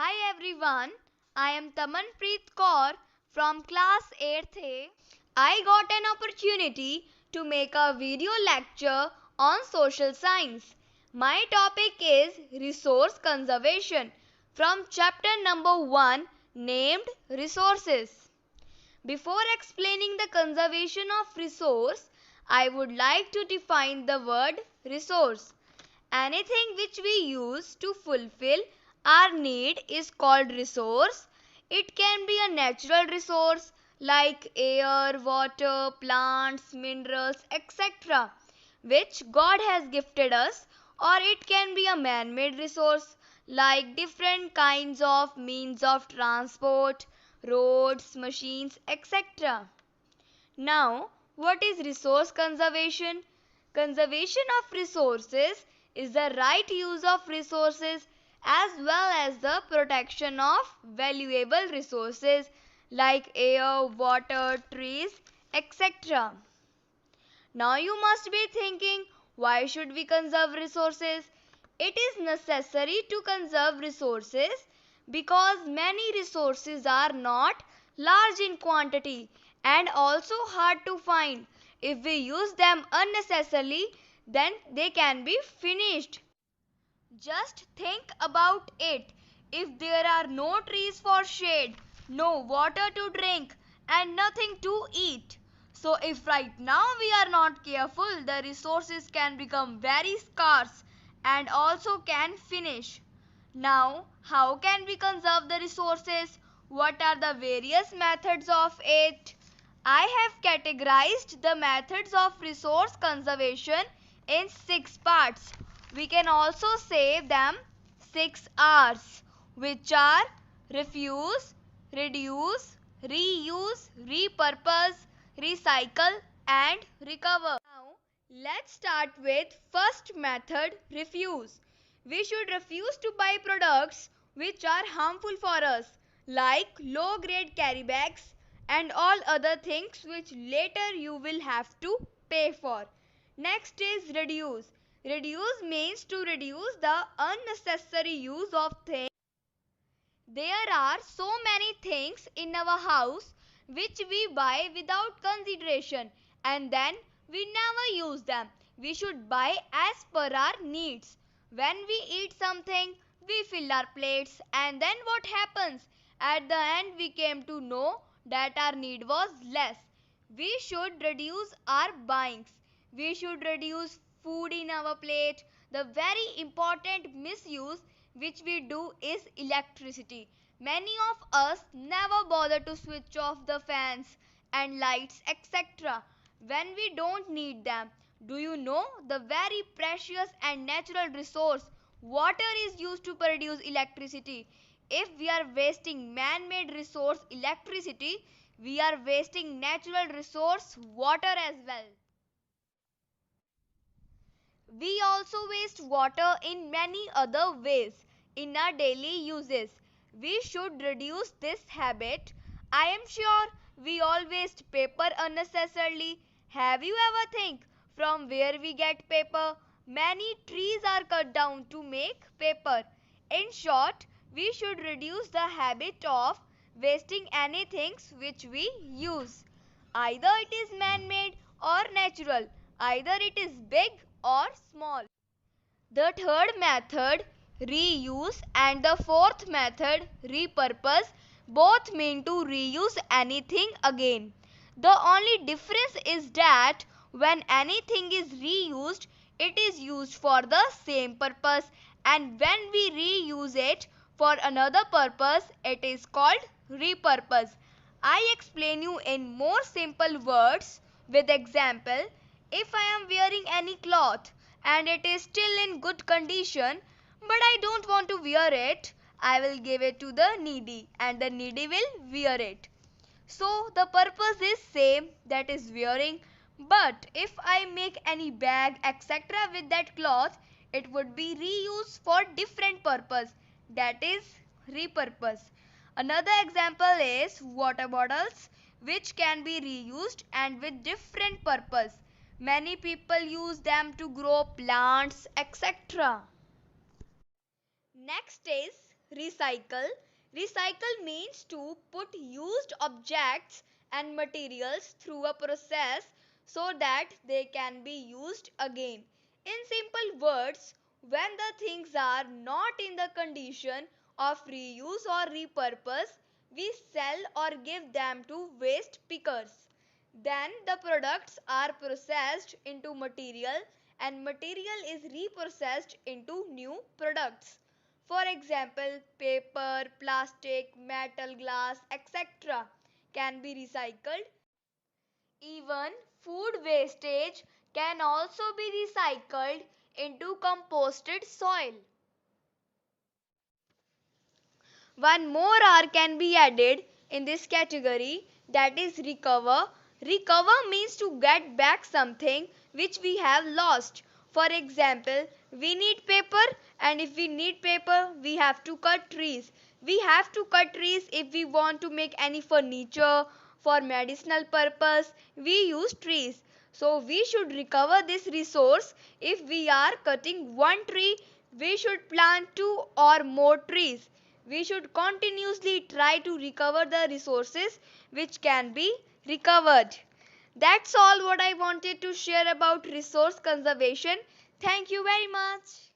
Hi everyone, I am Tamanpreet Kaur from class 8th A. I got an opportunity to make a video lecture on social science. My topic is resource conservation from chapter number 1 named Resources. Before explaining the conservation of resource, I would like to define the word resource. Anything which we use to fulfill our need is called resource. It can be a natural resource like air, water, plants, minerals, etc., which God has gifted us, or it can be a man-made resource like different kinds of means of transport, roads, machines, etc. Now, what is resource conservation? Conservation of resources is the right use of resources as well as the protection of valuable resources like air, water, trees, etc. Now you must be thinking, why should we conserve resources? It is necessary to conserve resources because many resources are not large in quantity and also hard to find. If we use them unnecessarily, then they can be finished. Just think about it. If there are no trees for shade, no water to drink, and nothing to eat. So if right now we are not careful, the resources can become very scarce and also can finish. Now, how can we conserve the resources? What are the various methods of it? I have categorized the methods of resource conservation in 6 parts. We can also say them 6 R's, which are refuse, reduce, reuse, repurpose, recycle and recover. Now, let's start with first method, refuse. We should refuse to buy products which are harmful for us like low grade carry bags and all other things which later you will have to pay for. Next is reduce. Reduce means to reduce the unnecessary use of things. There are so many things in our house which we buy without consideration and then we never use them. We should buy as per our needs. When we eat something, we fill our plates and then what happens? At the end we came to know that our need was less. We should reduce our buyings. We should reduce food in our plate. The very important misuse which we do is electricity. Many of us never bother to switch off the fans and lights etc. when we don't need them. Do you know the very precious and natural resource water is used to produce electricity? If we are wasting man-made resource electricity, we are wasting natural resource water as well. We also waste water in many other ways in our daily uses. We should reduce this habit. I am sure we all waste paper unnecessarily. Have you ever think from where we get paper? Many trees are cut down to make paper. In short, we should reduce the habit of wasting anything which we use. Either it is man-made or natural. Either it is big or small. The third method, reuse, and the fourth method, repurpose, both mean to reuse anything again. The only difference is that when anything is reused, it is used for the same purpose, and when we reuse it for another purpose, it is called repurpose. I explain you in more simple words with example. If I am wearing any cloth and it is still in good condition but I don't want to wear it, I will give it to the needy and the needy will wear it. So the purpose is same, that is wearing, but if I make any bag etc. with that cloth, it would be reused for different purpose, that is repurpose. Another example is water bottles which can be reused and with different purpose. Many people use them to grow plants etc. Next is recycle. Recycle means to put used objects and materials through a process so that they can be used again. In simple words, when the things are not in the condition of reuse or repurpose, we sell or give them to waste pickers. Then the products are processed into material and material is reprocessed into new products. For example, paper, plastic, metal, glass, etc. can be recycled. Even food wastage can also be recycled into composted soil. One more R can be added in this category, that is recover. Recover means to get back something which we have lost. For example, we need paper, and if we need paper, we have to cut trees. We have to cut trees if we want to make any furniture. For medicinal purpose, we use trees. So we should recover this resource. If we are cutting one tree, we should plant two or more trees. We should continuously try to recover the resources which can be recovered. That's all what I wanted to share about resource conservation. Thank you very much.